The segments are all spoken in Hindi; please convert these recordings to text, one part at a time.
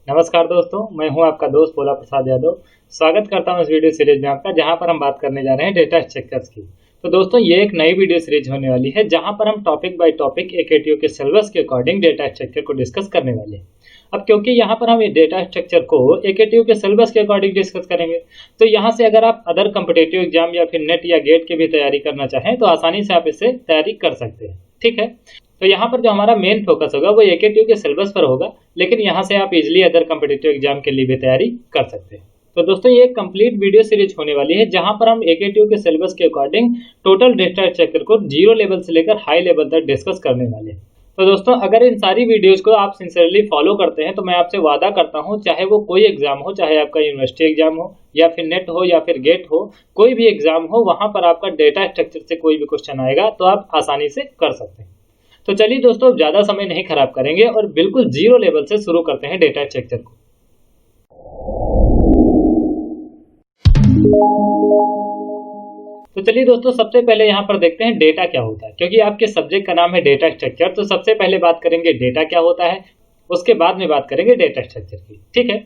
नमस्कार दोस्तों, मैं हूं आपका दोस्त भोला प्रसाद यादव। स्वागत करता हूं इस वीडियो सीरीज में आपका, जहां पर हम बात करने जा रहे हैं डेटा स्ट्रक्चर्स की। तो दोस्तों, ये एक नई वीडियो सीरीज होने वाली है जहां पर हम टॉपिक बाय टॉपिक एकेटीयू के सिलेबस के अकॉर्डिंग डेटा स्ट्रक्चर को डिस्कस करने वाले हैं। अब क्योंकि यहाँ पर हम ये डेटा स्ट्रक्चर को एकेटीयू के सिलेबस के अकॉर्डिंग डिस्कस करेंगे, तो यहाँ से अगर आप अदर कॉम्पिटिटिव एग्जाम या फिर नेट या गेट की भी तैयारी करना चाहें तो आसानी से आप इससे तैयारी कर सकते हैं। ठीक है, तो यहाँ पर जो हमारा मेन फोकस होगा वो एकेटीयू के सिलेबस पर होगा, लेकिन यहाँ से आप इजीली अदर कॉम्पिटिटिव एग्जाम के लिए भी तैयारी कर सकते हैं। तो दोस्तों, ये एक कंप्लीट वीडियो सीरीज होने वाली है जहां पर हम एकेटीयू के सिलेबस के अकॉर्डिंग टोटल डेटा स्ट्रक्चर को जीरो लेवल से लेकर हाई लेवल तक डिस्कस करने वाले हैं। तो दोस्तों, अगर इन सारी वीडियोस को आप सिंसियरली फॉलो करते हैं तो मैं आपसे वादा करता हूं, चाहे वो कोई एग्जाम हो, चाहे आपका यूनिवर्सिटी एग्जाम हो या फिर नेट हो या फिर गेट हो, कोई भी एग्जाम हो, वहां पर आपका डेटा स्ट्रक्चर से कोई भी क्वेश्चन आएगा तो आप आसानी से कर सकते हैं। तो चलिए दोस्तों, ज्यादा समय नहीं खराब करेंगे और बिल्कुल जीरो लेवल से शुरू करते हैं डेटा स्ट्रक्चर को। तो चलिए दोस्तों, सबसे पहले यहाँ पर देखते हैं डेटा क्या होता है। क्योंकि आपके सब्जेक्ट का नाम है डेटा स्ट्रक्चर, तो सबसे पहले बात करेंगे डेटा क्या होता है, उसके बाद में बात करेंगे डेटा स्ट्रक्चर की। ठीक है,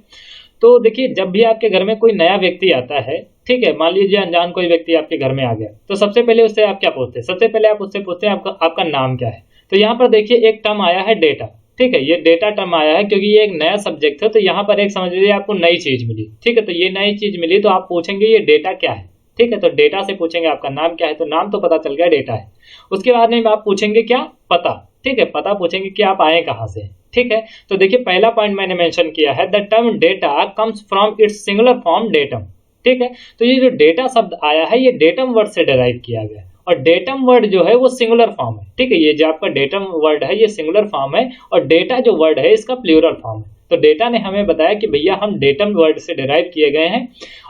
तो देखिए, जब भी आपके घर में कोई नया व्यक्ति आता है, ठीक है, मान लीजिए अनजान कोई व्यक्ति आपके घर में आ गया, तो सबसे पहले उससे आप क्या पूछते हैं? सबसे पहले आप उससे पूछते हैं आपका नाम क्या है। तो यहाँ पर देखिए एक टर्म आया है डेटा। ठीक है, ये डेटा टर्म आया है क्योंकि ये एक नया सब्जेक्ट है, तो यहाँ पर एक समझ लीजिए आपको नई चीज मिली। ठीक है, तो ये नई चीज मिली तो आप पूछेंगे ये डेटा क्या है। ठीक है, तो डेटा से पूछेंगे आपका नाम क्या है, तो नाम तो पता चल गया डेटा है। उसके बाद में आप पूछेंगे क्या? पता। ठीक है, पता पूछेंगे कि आप आए कहाँ से। ठीक है, तो देखिए पहला पॉइंट मैंने मेंशन किया है, the term data comes from its singular form datum. ठीक है, तो ये जो डेटा शब्द आया है ये डेटम वर्ड से डिराइव किया गया है, और डेटम वर्ड जो है वो सिंगुलर फॉर्म है। ठीक है, ये जो आपका डेटम वर्ड है ये सिंगुलर फॉर्म है, और डेटा जो वर्ड है इसका प्लूरल फॉर्म है। तो डेटा ने हमें बताया कि भैया हम डेटम वर्ड से डिराइव किए गए हैं,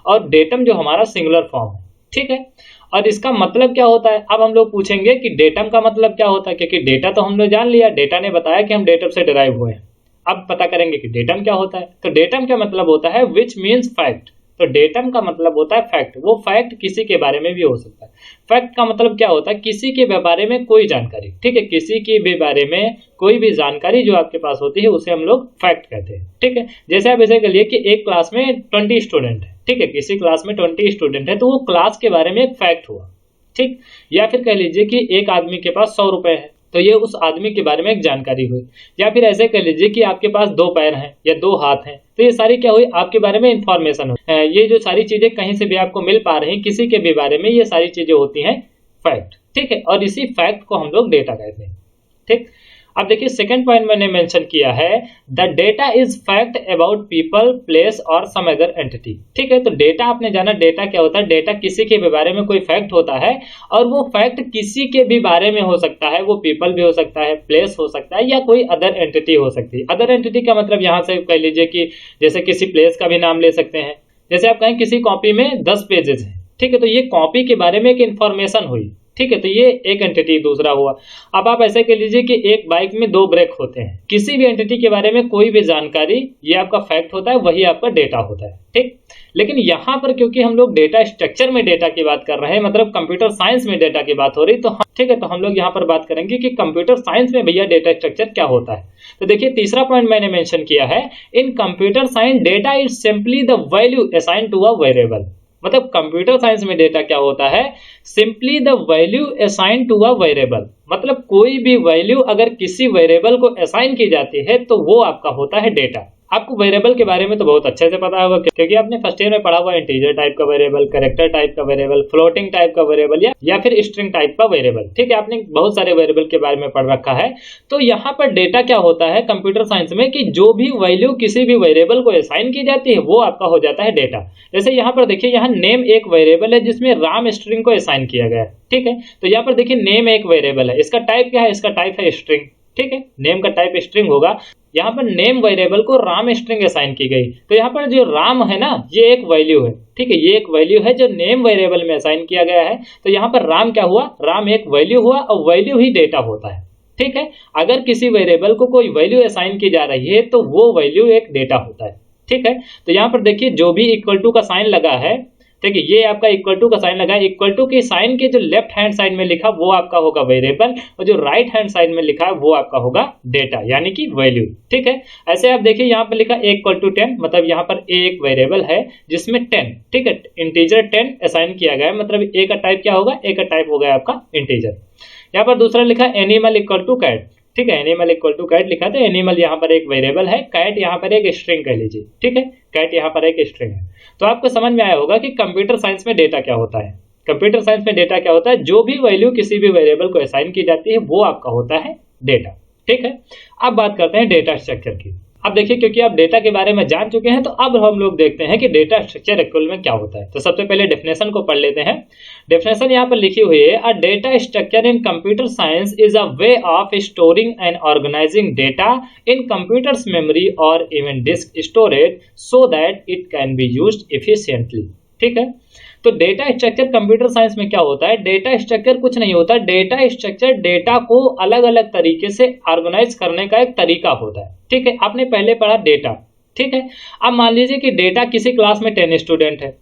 और डेटम जो हमारा सिंगुलर फॉर्म है। ठीक है, और इसका मतलब क्या होता है? अब हम लोग पूछेंगे कि डेटम का मतलब क्या होता है, क्योंकि डेटा तो हमने जान लिया, डेटा ने बताया कि हम डेटम से डिराइव हुए हैं। अब पता करेंगे कि डेटम क्या होता है। तो डेटम का मतलब होता है विच मीन्स फैक्ट। तो डेटम का मतलब होता है फैक्ट। वो फैक्ट किसी के बारे में भी हो सकता है। फैक्ट का मतलब क्या होता है? किसी के बारे में कोई जानकारी। ठीक है, किसी के भी बारे में कोई भी जानकारी जो आपके पास होती है उसे हम लोग फैक्ट कहते हैं। ठीक है, जैसे आप ऐसे कह लिए कि एक क्लास में 20 स्टूडेंट है। ठीक है, किसी क्लास में 20 स्टूडेंट है तो वो क्लास के बारे में एक फैक्ट हुआ। ठीक, या फिर कह लीजिए कि एक आदमी के पास 100 रुपए है तो ये उस आदमी के बारे में एक जानकारी हुई। या फिर ऐसे कह लीजिए कि आपके पास 2 पैर हैं या 2 हाथ हैं, तो ये सारी क्या हुई? आपके बारे में इंफॉर्मेशन हुई। ये जो सारी चीजें कहीं से भी आपको मिल पा रही, किसी के भी बारे में, ये सारी चीजें होती हैं फैक्ट। ठीक है, और इसी फैक्ट को हम लोग डेटा कहते हैं। ठीक, अब देखिए सेकंड पॉइंट मैंने मेंशन किया है, the data is fact about people, place और सम अदर एंटिटी। ठीक है, तो डेटा आपने जाना डेटा क्या होता है। डेटा किसी के भी बारे में कोई फैक्ट होता है, और वो फैक्ट किसी के भी बारे में हो सकता है। वो पीपल भी हो सकता है, प्लेस हो सकता है, या कोई अदर एंटिटी हो सकती है। अदर एंटिटी का मतलब यहाँ से कह लीजिए कि जैसे किसी प्लेस का भी नाम ले सकते हैं। जैसे आप कहें किसी कॉपी में 10 पेजेस हैं, ठीक है, तो ये कॉपी के बारे में एक इंफॉर्मेशन हुई। ठीक है, तो ये एक एंटिटी दूसरा हुआ। अब आप ऐसे कह लीजिए कि एक बाइक में 2 ब्रेक होते हैं। किसी भी एंटिटी के बारे में कोई भी जानकारी, ये आपका फैक्ट होता है, वही आपका डेटा होता है। ठीक, लेकिन यहाँ पर क्योंकि हम लोग डेटा स्ट्रक्चर में डेटा की बात कर रहे हैं, मतलब कंप्यूटर साइंस में डेटा की बात हो रही, तो ठीक है, तो हम लोग यहाँ पर बात करेंगे कि कंप्यूटर साइंस में भैया डेटा स्ट्रक्चर क्या होता है। तो देखिए तीसरा पॉइंट मैंने मेंशन किया है, in computer science data is simply the value assign to a variable. मतलब कंप्यूटर साइंस में डेटा क्या होता है? Simply the value assign to a variable. मतलब कोई भी वैल्यू अगर किसी वेरिएबल को असाइन की जाती है तो वो आपका होता है डेटा। आपको वेरिएबल के बारे में तो बहुत अच्छे से पता होगा, क्योंकि आपने फर्स्ट ईयर में पढ़ा हुआ इंटीजर टाइप का वेरिएबल, कैरेक्टर टाइप का वेरिएबल, फ्लोटिंग टाइप का वेरिएबल, या फिर स्ट्रिंग टाइप का वेरिएबल। ठीक है, आपने बहुत सारे वेरिएबल के बारे में पढ़ रखा है। तो यहाँ पर डेटा क्या होता है कंप्यूटर साइंस में, कि जो भी वैल्यू किसी भी वेरिएबल को असाइन की जाती है वो आपका हो जाता है डेटा। जैसे यहाँ पर देखिए, यहाँ नेम एक वेरिएबल है जिसमें राम स्ट्रिंग को असाइन किया गया है। ठीक है, तो यहाँ पर देखिए नेम एक वेरिएबल है, इसका टाइप क्या है? इसका टाइप है स्ट्रिंग। ठीक है, नेम का टाइप स्ट्रिंग होगा। यहाँ पर नेम वेरिएबल को राम स्ट्रिंग असाइन की गई, तो यहाँ पर जो राम है ना, ये एक वैल्यू है। ठीक है, ये एक वैल्यू है जो नेम वेरिएबल में असाइन किया गया है। तो यहाँ पर राम क्या हुआ? राम एक वैल्यू हुआ, और वैल्यू ही डेटा होता है। ठीक है, अगर किसी वेरिएबल को कोई वैल्यू असाइन की जा रही है तो वो वैल्यू एक डेटा होता है। ठीक है, तो यहाँ पर देखिए जो भी इक्वल टू का साइन लगा है ठीक है, ये आपका इक्वल टू का साइन लगा है, इक्वल टू के साइन के जो लेफ्ट हैंड साइड में लिखा वो आपका होगा वेरिएबल और जो राइट हैंड साइड में लिखा है वो आपका होगा डेटा यानी कि वैल्यू। ठीक है, ऐसे आप देखिए यहाँ पर लिखा a इक्वल टू 10, मतलब यहाँ पर a एक वेरिएबल है जिसमें 10, ठीक है, इंटीजर 10 असाइन किया गया है, मतलब a का टाइप क्या होगा, a का टाइप हो गया आपका इंटीजर। यहाँ पर दूसरा लिखा एनिमल इक्वल टू कैट, ठीक है, एनिमल इक्वल टू कैट लिखा था, एनिमल यहाँ पर एक वेरिएबल है, कैट यहाँ पर एक स्ट्रिंग कह लीजिए, ठीक है, कैट यहाँ पर एक स्ट्रिंग है। तो आपको समझ में आया होगा कि कंप्यूटर साइंस में डेटा क्या होता है। कंप्यूटर साइंस में डेटा क्या होता है, जो भी वैल्यू किसी भी वेरिएबल को असाइन की जाती है वो आपका होता है डेटा। ठीक है, अब बात करते हैं डेटा स्ट्रक्चर की। अब देखिए, क्योंकि आप डेटा के बारे में जान चुके हैं तो अब हम लोग देखते हैं कि डेटा स्ट्रक्चर एक्चुअल में क्या होता है। तो सबसे पहले डेफिनेशन को पढ़ लेते हैं। डेफिनेशन यहाँ पर लिखी हुई है, a data structure in computer science is a way of storing and organising data in computer's memory or even disk storage so that it can be used efficiently. ठीक है, तो डेटा स्ट्रक्चर कंप्यूटर साइंस में क्या होता है, डेटा स्ट्रक्चर कुछ नहीं होता, डेटा स्ट्रक्चर डेटा को अलग अलग तरीके से ऑर्गेनाइज करने का एक तरीका होता है। ठीक है, आपने पहले पढ़ा डेटा, ठीक है। अब मान लीजिए कि डेटा किसी क्लास में 10 स्टूडेंट है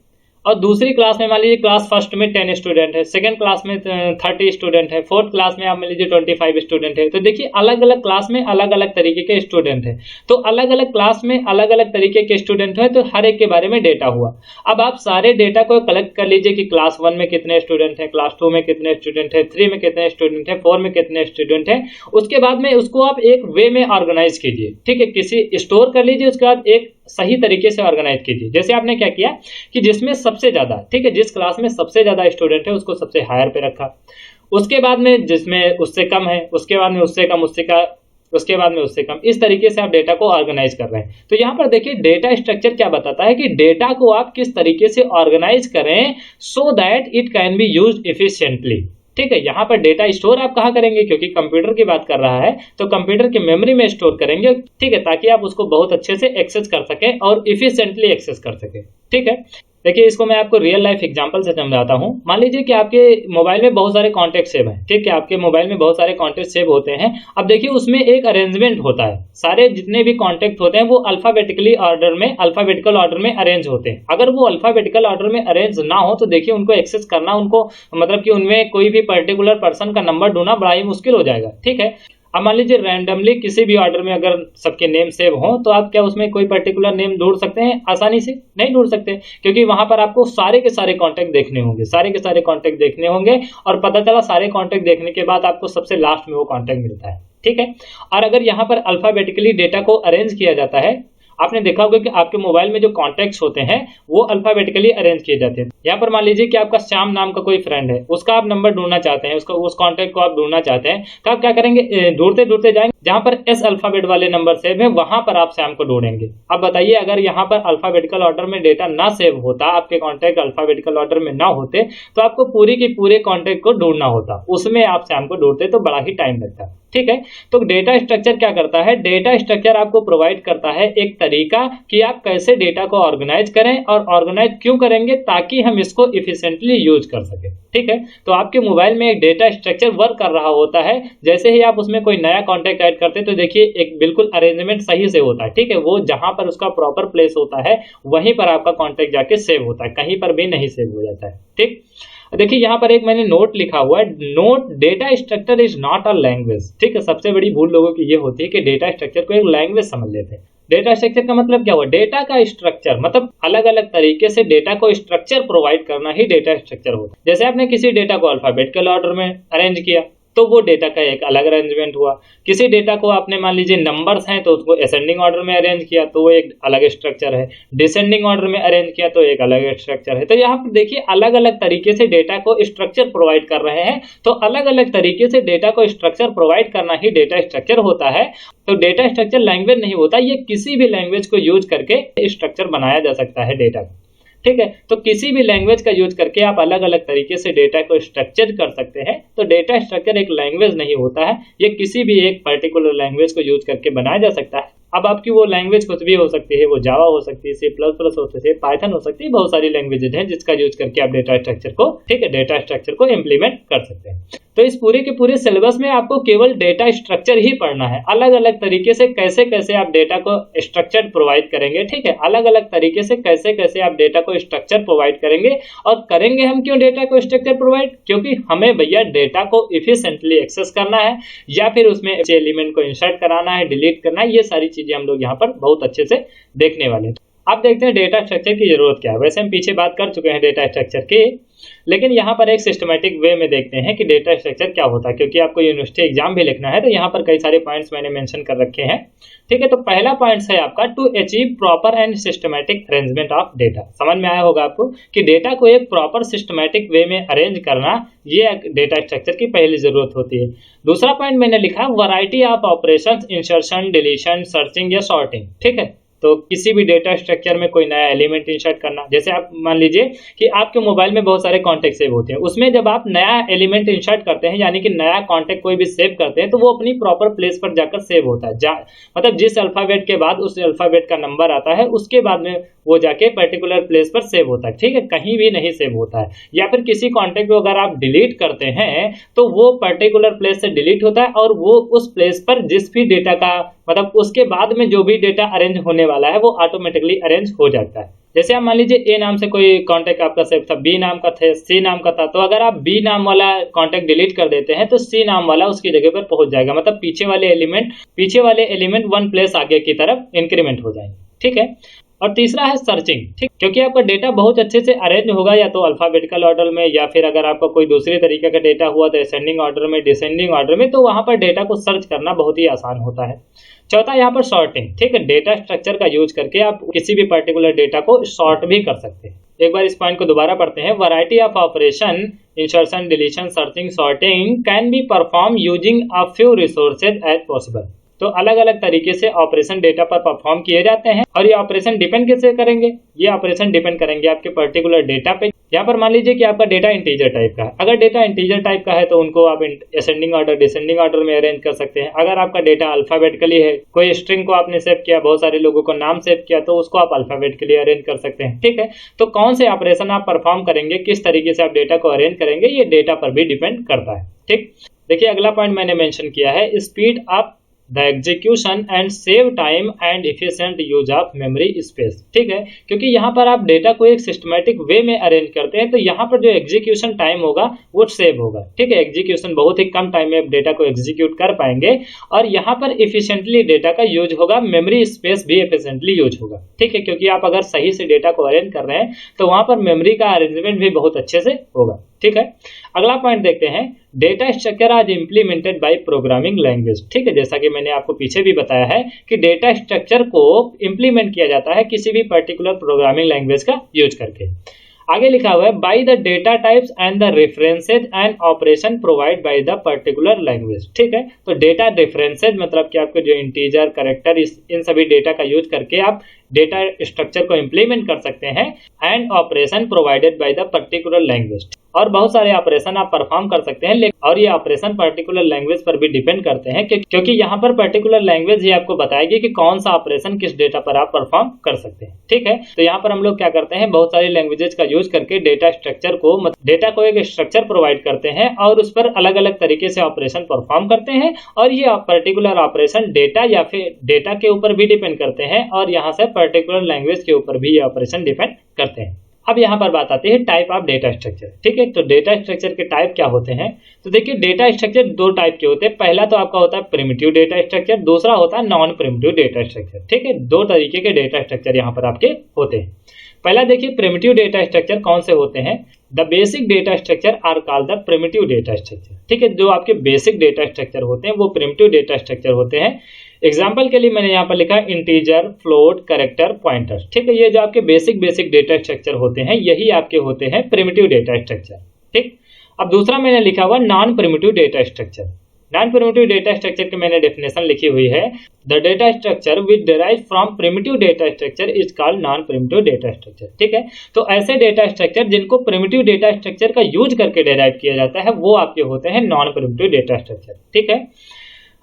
और दूसरी क्लास में मान लीजिए क्लास फर्स्ट में 10 स्टूडेंट है, सेकंड क्लास में 30 स्टूडेंट है, फोर्थ क्लास में आप मान लीजिए 25 स्टूडेंट है। तो देखिए अलग अलग क्लास में अलग अलग तरीके के स्टूडेंट है, तो अलग अलग क्लास में अलग अलग तरीके के स्टूडेंट है, तो हर एक के बारे में डेटा हुआ। अब आप सारे डेटा को कलेक्ट कर लीजिए कि क्लास 1 में कितने स्टूडेंट है, क्लास 2 में कितने स्टूडेंट है, 3 में कितने स्टूडेंट है, 4 में कितने स्टूडेंट है। उसके बाद में उसको आप एक वे में ऑर्गेनाइज कीजिए, ठीक है, किसी स्टोर कर लीजिए, उसके बाद एक सही तरीके से ऑर्गेनाइज कीजिए। जैसे आपने क्या किया कि जिसमें सबसे ज्यादा, ठीक है, जिस क्लास में सबसे ज्यादा स्टूडेंट है उसको सबसे हायर पे रखा, उसके बाद में जिसमें उससे कम है, उसके बाद में उससे कम, उसके बाद में उससे कम, इस तरीके से आप डेटा को ऑर्गेनाइज कर रहे हैं। तो यहाँ पर देखिए डेटा स्ट्रक्चर क्या बताता है कि डेटा को आप किस तरीके से ऑर्गेनाइज करें सो that it can be used efficiently. ठीक है, यहाँ पर डेटा स्टोर आप कहाँ करेंगे, क्योंकि कंप्यूटर की बात कर रहा है तो कंप्यूटर की मेमोरी में स्टोर करेंगे, ठीक है, ताकि आप उसको बहुत अच्छे से एक्सेस कर सकें और इफिशिएंटली एक्सेस कर सकें। ठीक है, देखिए इसको मैं आपको रियल लाइफ एग्जांपल से समझाता हूं। मान लीजिए कि आपके मोबाइल में बहुत सारे कॉन्टैक्ट सेव हैं, ठीक है, आपके मोबाइल में बहुत सारे कॉन्टैक्ट सेव होते हैं। अब देखिए उसमें एक अरेंजमेंट होता है, सारे जितने भी कॉन्टैक्ट होते हैं वो अल्फाबेटिकल ऑर्डर में अरेंज होते हैं। अगर वो अल्फाबेटिकल ऑर्डर में अरेंज ना हो तो देखिए उनको एक्सेस करना, उनको मतलब कि उनमें कोई भी पर्टिकुलर पर्सन का नंबर ढूंढना बड़ा ही मुश्किल हो जाएगा। ठीक है, अब मान लीजिए रैंडमली किसी भी ऑर्डर में अगर सबके नेम सेव हो तो आप क्या उसमें कोई पर्टिकुलर नेम ढूंढ सकते हैं? आसानी से नहीं ढूंढ सकते, क्योंकि वहां पर आपको सारे के सारे कॉन्टैक्ट देखने होंगे, सारे के सारे कॉन्टैक्ट देखने होंगे और पता चला सारे कॉन्टैक्ट देखने के बाद आपको सबसे लास्ट में वो कॉन्टैक्ट मिलता है। ठीक है, और अगर यहाँ पर अल्फाबेटिकली डेटा को अरेंज किया जाता है, आपने देखा होगा कि आपके मोबाइल में जो कॉन्टैक्ट्स होते हैं वो अल्फाबेटिकली अरेंज किए जाते हैं। यहाँ पर मान लीजिए कि आपका श्याम नाम का कोई फ्रेंड है, उसका आप नंबर ढूंढना चाहते हैं, उसका उस कॉन्टैक्ट को आप ढूंढना चाहते हैं, तो आप क्या करेंगे, ढूंढते ढूंढते जाएंगे जहां पर एस अल्फाबेट वाले नंबर सेव है वहां पर आप श्याम को ढूंढेंगे। अब बताइए अगर यहाँ पर अल्फाबेटिकल ऑर्डर में डेटा ना सेव होता, आपके कॉन्टैक्ट अल्फाबेटिकल ऑर्डर में ना होते, तो आपको पूरी की पूरे कॉन्टैक्ट को ढूंढना होता, उसमें आप श्याम को ढूंढते तो बड़ा ही टाइम लगता। ठीक है, तो डेटा स्ट्रक्चर क्या करता है, डेटा स्ट्रक्चर आपको प्रोवाइड करता है एक तरीका कि आप कैसे डेटा को ऑर्गेनाइज करें और ऑर्गेनाइज क्यों करेंगे, ताकि हम इसको इफिशिएंटली यूज कर सके। ठीक है, तो आपके मोबाइल में एक डेटा स्ट्रक्चर वर्क कर रहा होता है, जैसे ही आप उसमें कोई नया कॉन्टैक्ट ऐड करते हैं तो देखिए एक बिल्कुल अरेंजमेंट सही से होता है। ठीक है, वो जहां पर उसका प्रॉपर प्लेस होता है वहीं पर आपका कॉन्टैक्ट जाके सेव होता है, कहीं पर भी नहीं सेव हो जाता है। ठीक, देखिए यहाँ पर एक मैंने नोट लिखा हुआ है, note data structure is not a language. ठीक है, सबसे बड़ी भूल लोगों की ये होती है कि डेटा स्ट्रक्चर को एक लैंग्वेज समझ लेते हैं। डेटा स्ट्रक्चर का मतलब क्या हुआ, डेटा का स्ट्रक्चर, मतलब अलग अलग तरीके से डेटा को स्ट्रक्चर प्रोवाइड करना ही डेटा स्ट्रक्चर होता है। जैसे आपने किसी डेटा को अल्फाबेटिकल ऑर्डर में अरेंज किया तो वो डेटा का एक अलग अरेंजमेंट हुआ। किसी डेटा को आपने मान लीजिए नंबर्स हैं तो उसको असेंडिंग ऑर्डर में अरेंज किया तो वो एक अलग स्ट्रक्चर है, डिसेंडिंग ऑर्डर में अरेंज किया तो एक अलग स्ट्रक्चर है। तो यहाँ पर देखिए अलग अलग तरीके से डेटा को स्ट्रक्चर प्रोवाइड कर रहे हैं, तो अलग अलग तरीके से डेटा को स्ट्रक्चर प्रोवाइड करना ही डेटा स्ट्रक्चर होता है। तो डेटा स्ट्रक्चर लैंग्वेज नहीं होता, ये किसी भी लैंग्वेज को यूज करके स्ट्रक्चर बनाया जा सकता है डेटा का। ठीक है, तो किसी भी लैंग्वेज का यूज करके आप अलग अलग तरीके से डेटा को स्ट्रक्चर कर सकते हैं। तो डेटा स्ट्रक्चर एक लैंग्वेज नहीं होता है, ये किसी भी एक पर्टिकुलर लैंग्वेज को यूज करके बनाया जा सकता है। अब आपकी वो लैंग्वेज कुछ भी हो सकती है, वो जावा हो सकती है, C++ हो सकती है, पाइथन हो सकती है, बहुत सारी लैंग्वेजेज हैं जिसका यूज करके आप डेटा स्ट्रक्चर को, ठीक है, डेटा स्ट्रक्चर को इम्प्लीमेंट कर सकते हैं। तो इस पूरे के पूरे सिलेबस में आपको केवल डेटा स्ट्रक्चर ही पढ़ना है। अलग अलग तरीके से कैसे कैसे आप डेटा को स्ट्रक्चर प्रोवाइड करेंगे, ठीक है, अलग अलग तरीके से कैसे कैसे आप डेटा को स्ट्रक्चर प्रोवाइड करेंगे। और करेंगे हम क्यों डेटा को स्ट्रक्चर प्रोवाइड? क्योंकि हमें भैया डेटा को इफिशिएंटली एक्सेस करना है या फिर उसमें एलिमेंट को इंसर्ट कराना है, डिलीट करना है, ये सारी चीजें हम लोग यहाँ पर बहुत अच्छे से देखने वाले हैं। अब देखते हैं डेटा स्ट्रक्चर की जरूरत क्या है। वैसे हम पीछे बात कर चुके हैं डेटा स्ट्रक्चर की, लेकिन यहाँ पर एक सिस्टमैटिक वे में देखते हैं कि डेटा स्ट्रक्चर क्या होता है, क्योंकि आपको यूनिवर्सिटी एग्जाम भी लिखना है। तो यहाँ पर कई सारे पॉइंट्स मैंने मेंशन कर रखे हैं, ठीक है। तो पहला पॉइंट है आपका to achieve proper and systematic arrangement of data. समझ में आया होगा आपको कि डेटा को एक प्रॉपर सिस्टमैटिक वे में अरेंज करना, ये डेटा स्ट्रक्चर की पहली जरूरत होती है। दूसरा पॉइंट मैंने लिखा variety of operations, insertion, deletion, searching या सॉर्टिंग, ठीक है। तो किसी भी डेटा स्ट्रक्चर में कोई नया एलिमेंट इंसर्ट करना, जैसे आप मान लीजिए कि आपके मोबाइल में बहुत सारे कॉन्टेक्ट सेव होते हैं, उसमें जब आप नया एलिमेंट इंसर्ट करते हैं, यानी कि नया कॉन्टेक्ट कोई भी सेव करते हैं, तो वो अपनी प्रॉपर प्लेस पर जाकर सेव होता है। मतलब जिस अल्फाबेट के बाद उस अल्फाबेट का नंबर आता है, उसके बाद में वो जाके पर्टिकुलर प्लेस पर सेव होता है, ठीक है, कहीं भी नहीं सेव होता है। या फिर किसी कॉन्टेक्ट को अगर आप डिलीट करते हैं तो वो पर्टिकुलर प्लेस से डिलीट होता है और वो उस प्लेस पर जिस भी डेटा का, मतलब उसके बाद में जो भी डेटा अरेंज होने वाला है वो ऑटोमेटिकली अरेंज हो जाता है। जैसे आप मान लीजिए ए नाम से कोई कॉन्टेक्ट आपका सेव था, बी नाम का था, सी नाम का था, तो अगर आप बी नाम वाला कॉन्टेक्ट डिलीट कर देते हैं तो सी नाम वाला उसकी जगह पर पहुंच जाएगा। मतलब पीछे वाले एलिमेंट वन प्लेस आगे की तरफ इंक्रीमेंट हो जाएंगे, ठीक है। और तीसरा है सर्चिंग, ठीक, क्योंकि आपका डेटा बहुत अच्छे से अरेंज होगा, या तो अल्फाबेटिकल ऑर्डर में, या फिर अगर आपका कोई दूसरे तरीके का डेटा हुआ तो असेंडिंग ऑर्डर में, डिसेंडिंग ऑर्डर में, तो वहां पर डेटा को सर्च करना बहुत ही आसान होता है। चौथा यहाँ पर सॉर्टिंग, ठीक है, डेटा स्ट्रक्चर का यूज करके आप किसी भी पर्टिकुलर डेटा को सॉर्ट भी कर सकते हैं। एक बार इस पॉइंट को दोबारा पढ़ते हैं। Variety of operation, insertion, deletion, searching, sorting can be perform using a few resources as possible. तो अलग अलग तरीके से ऑपरेशन डेटा पर परफॉर्म किए जाते हैं। और ये ऑपरेशन डिपेंड कैसे करेंगे? ये ऑपरेशन डिपेंड करेंगे आपके पर्टिकुलर डेटा पे। यहाँ पर मान लीजिए कि आपका डेटा इंटीजर टाइप का है। अगर डेटा इंटीजर टाइप का है तो उनको आप असेंडिंग ऑर्डर, डिसेंडिंग ऑर्डर में अरेंज कर सकते हैं। अगर आपका डेटा अल्फाबेटिकली है, कोई स्ट्रिंग को आपने सेव किया, बहुत सारे लोगों को नाम सेव किया, तो उसको आप अल्फाबेटिकली अरेंज कर सकते हैं, ठीक है। तो कौन से ऑपरेशन आप परफॉर्म करेंगे, किस तरीके से आप डेटा को अरेंज करेंगे, ये डेटा पर भी डिपेंड करता है, ठीक। देखिए अगला पॉइंट मैंने मेंशन किया है speed up the execution and save time and efficient use of memory space, ठीक है। क्योंकि यहाँ पर आप डेटा को एक सिस्टमैटिक वे में अरेंज करते हैं तो यहाँ पर जो एग्जीक्यूशन टाइम होगा वो सेव होगा, ठीक है। एग्जीक्यूशन बहुत ही कम टाइम में आप डेटा को एग्जीक्यूट कर पाएंगे और यहाँ पर इफिशिएंटली डेटा का यूज होगा, मेमोरी स्पेस भी एफिशिएंटली यूज होगा, ठीक है। क्योंकि आप अगर सही से डेटा को अरेंज कर रहे हैं तो वहां पर मेमोरी का अरेंजमेंट भी बहुत अच्छे से होगा, ठीक है। अगला पॉइंट देखते हैं डेटा स्ट्रक्चर आज इंप्लीमेंटेड बाय प्रोग्रामिंग लैंग्वेज, ठीक है। जैसा कि मैंने आपको पीछे भी बताया है कि डेटा स्ट्रक्चर को इंप्लीमेंट किया जाता है किसी भी पर्टिकुलर प्रोग्रामिंग लैंग्वेज का यूज करके। आगे लिखा हुआ है by the data types and the references and operation provide by the particular language, ठीक है। तो डेटा रेफरेंसेज मतलब कि आपके जो इंटीजर, कैरेक्टर, इन सभी डेटा का यूज करके आप डेटा स्ट्रक्चर को इंप्लीमेंट कर सकते हैं and operation provided by the particular language. और बहुत सारे ऑपरेशन आप परफॉर्म कर सकते हैं और ये ऑपरेशन पर्टिकुलर लैंग्वेज पर भी डिपेंड करते हैं क्योंकि यहाँ पर पर्टिकुलर लैंग्वेज ही आपको बताएगी कि कौन सा ऑपरेशन किस डेटा पर आप परफॉर्म कर सकते हैं, ठीक है। तो यहाँ पर हम लोग क्या करते हैं, बहुत सारी लैंग्वेजेस का यूज करके डेटा स्ट्रक्चर को, डेटा को एक स्ट्रक्चर प्रोवाइड करते हैं और उस पर अलग अलग तरीके से ऑपरेशन परफॉर्म करते हैं और ये पर्टिकुलर ऑपरेशन डेटा या फिर डेटा के ऊपर भी डिपेंड करते हैं और यहाँ से पर्टिकुलर लैंग्वेज के ऊपर भी ये ऑपरेशन डिपेंड करते हैं। अब यहाँ पर बात आती है टाइप ऑफ डेटा स्ट्रक्चर, ठीक है। तो डेटा स्ट्रक्चर के टाइप क्या होते हैं? तो देखिए डेटा स्ट्रक्चर दो टाइप के होते हैं। पहला तो आपका होता है प्रिमिटिव डेटा स्ट्रक्चर, दूसरा होता है नॉन प्रिमिटिव डेटा स्ट्रक्चर, ठीक है। दो तरीके के डेटा स्ट्रक्चर यहाँ पर आपके होते हैं। पहला देखिए प्रिमिटिव डेटा स्ट्रक्चर कौन से होते हैं। The basic data structure are called the primitive data structure, ठीक है। जो आपके बेसिक डेटा स्ट्रक्चर होते हैं वो प्रिमिटिव डेटा स्ट्रक्चर होते हैं। एग्जाम्पल के लिए मैंने यहाँ पर लिखा इंटीजर, फ्लोट, कैरेक्टर, पॉइंटर, ठीक है। ये जो आपके बेसिक डेटा स्ट्रक्चर होते हैं यही आपके होते हैं प्रिमिटिव डेटा स्ट्रक्चर, ठीक। अब दूसरा मैंने लिखा हुआ non primitive data structure. Non primitive data structure की मैंने डेफिनेशन लिखी हुई है, the data structure which derive from primitive data structure is called non primitive data structure, ठीक है। तो ऐसे डेटा स्ट्रक्चर जिनको प्रिमिटिव डेटा स्ट्रक्चर का यूज करके डिराइव किया जाता है वो आपके होते हैं नॉन प्रिमिटिव डेटा स्ट्रक्चर, ठीक है।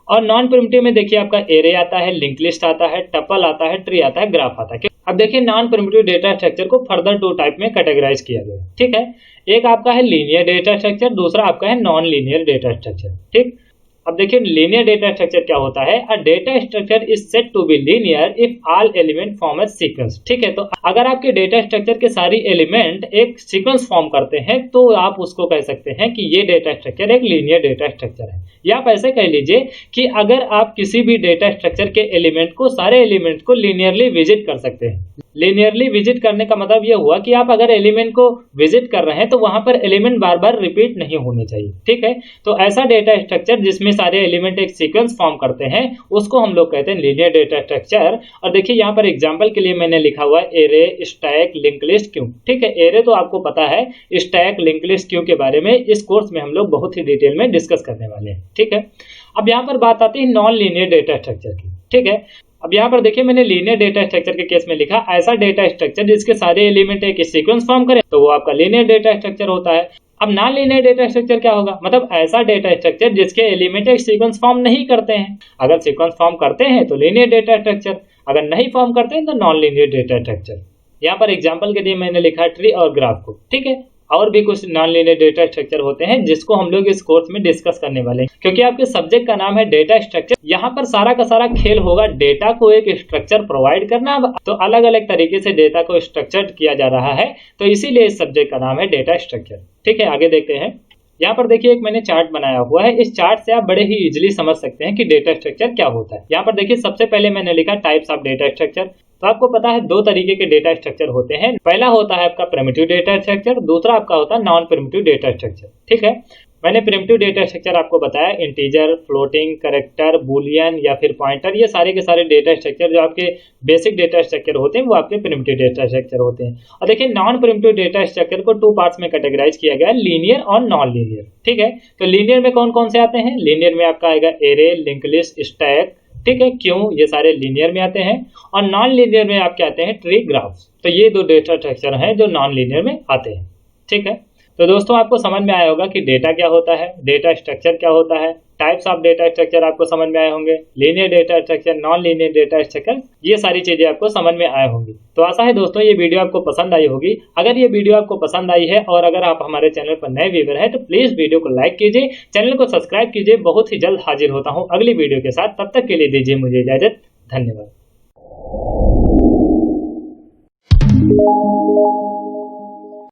और नॉन प्रिमिटिव में देखिए आपका एरे आता है, लिंक लिस्ट आता है, टपल आता है, ट्री आता है, ग्राफ आता है। अब देखिए नॉन प्रिमिटिव डेटा स्ट्रक्चर को फर्दर 2 टाइप में कैटेगराइज किया गया है, ठीक है। एक आपका है लीनियर डेटा स्ट्रक्चर, दूसरा आपका है नॉन लीनियर डेटा स्ट्रक्चर, ठीक। अब देखिए लीनियर डेटा स्ट्रक्चर क्या होता है। A data structure is said to be linear if all element form a sequence, ठीक है। तो अगर आपके डेटा स्ट्रक्चर के सारी एलिमेंट एक सीक्वेंस फॉर्म करते हैं तो आप उसको कह सकते हैं कि ये डेटा स्ट्रक्चर एक लीनियर डेटा स्ट्रक्चर है। या आप ऐसे कह लीजिए कि अगर आप किसी भी डेटा स्ट्रक्चर के एलिमेंट को, सारे एलिमेंट को लीनियरली विजिट कर सकते हैं। लीनियरली विजिट करने का मतलब यह हुआ कि आप अगर एलिमेंट को विजिट कर रहे हैं तो वहां पर एलिमेंट बार बार रिपीट नहीं होने चाहिए, ठीक है। तो ऐसा डेटा स्ट्रक्चर जिसमें सारे एलिमेंट एक सीक्वेंस फॉर्म करते हैं उसको हम लोग कहते हैं लीनियर डेटा स्ट्रक्चर। और देखिए यहाँ पर एग्जांपल के लिए मैंने लिखा हुआ है array, stack, link list, Q, ठीक है। एरे तो आपको पता है, स्टैक, लिंक लिस्ट, क्यू के बारे में इस कोर्स में हम लोग बहुत ही डिटेल में डिस्कस करने वाले हैं, ठीक है। अब यहाँ पर बात आती है नॉन लीनियर डेटा स्ट्रक्चर की, ठीक है। अब यहाँ पर देखिए मैंने लीनियर डेटा स्ट्रक्चर के केस में लिखा ऐसा डेटा स्ट्रक्चर जिसके सारे एलिमेंट एक सीक्वेंस फॉर्म करें तो वो आपका लीनियर डेटा स्ट्रक्चर होता है। अब नॉन लीनियर डेटा स्ट्रक्चर क्या होगा, मतलब ऐसा डेटा स्ट्रक्चर जिसके एलिमेंट एक सीक्वेंस फॉर्म नहीं करते हैं। अगर सीक्वेंस फॉर्म करते हैं तो लीनियर डेटा स्ट्रक्चर, अगर नहीं फॉर्म करते हैं तो नॉन लीनियर डेटा स्ट्रक्चर। यहाँ पर एग्जाम्पल के लिए मैंने लिखा ट्री और ग्राफ को, ठीक है। और भी कुछ नॉन लीनियर डेटा स्ट्रक्चर होते हैं जिसको हम लोग इस कोर्स में डिस्कस करने वाले हैं। क्योंकि आपके सब्जेक्ट का नाम है डेटा स्ट्रक्चर, यहाँ पर सारा का सारा खेल होगा डेटा को एक स्ट्रक्चर प्रोवाइड करना। तो अलग अलग तरीके से डेटा को स्ट्रक्चर किया जा रहा है, तो इसीलिए इस सब्जेक्ट का नाम है डेटा स्ट्रक्चर, ठीक है। आगे देखते हैं। यहाँ पर देखिए एक मैंने चार्ट बनाया हुआ है। इस चार्ट से आप बड़े ही इजीली समझ सकते हैं कि डेटा स्ट्रक्चर क्या होता है। यहाँ पर देखिए सबसे पहले मैंने लिखा टाइप्स ऑफ डेटा स्ट्रक्चर। तो आपको पता है 2 तरीके के डेटा स्ट्रक्चर होते हैं। पहला होता है आपका प्रिमिटिव डेटा स्ट्रक्चर, दूसरा आपका होता है नॉन प्रिमिटिव डेटा स्ट्रक्चर, ठीक है। मैंने प्रिमिटिव डेटा स्ट्रक्चर आपको बताया, इंटीजर, फ्लोटिंग, कैरेक्टर, बूलियन या फिर पॉइंटर, ये सारे के सारे डेटा स्ट्रक्चर जो आपके बेसिक डेटा स्ट्रक्चर होते हैं वो आपके प्रिमिटिव डेटा स्ट्रक्चर होते हैं। और देखिए नॉन प्रिमिटिव डेटा स्ट्रक्चर को 2 पार्ट्स में कैटेगराइज किया गया है, लीनियर और नॉन लीनियर, ठीक है। तो लीनियर में कौन कौन से आते हैं, लीनियर में आपका आएगा एरे, लिंक लिस्ट, स्टैक, ठीक है, क्यों, ये सारे लीनियर में आते हैं। और नॉन लीनियर में आपके आते हैं ट्री, ग्राफ। तो ये 2 डेटा स्ट्रक्चर हैं जो नॉन लीनियर में आते हैं, ठीक है। तो दोस्तों आपको समझ में आया होगा कि डेटा क्या होता है, डेटा स्ट्रक्चर क्या होता है, टाइप्स ऑफ डेटा स्ट्रक्चर आपको समझ में आए होंगे, linear data structure, non linear data structure, ये सारी चीजें आपको समझ में आए होंगी। तो आशा है दोस्तों ये वीडियो आपको पसंद आई होगी। अगर ये वीडियो आपको पसंद आई है और अगर आप हमारे चैनल पर नए व्यूअर हैं तो प्लीज वीडियो को लाइक कीजिए, चैनल को सब्सक्राइब कीजिए। बहुत ही जल्द हाजिर होता हूँ अगली वीडियो के साथ, तब तक के लिए दीजिए मुझे इजाजत। धन्यवाद।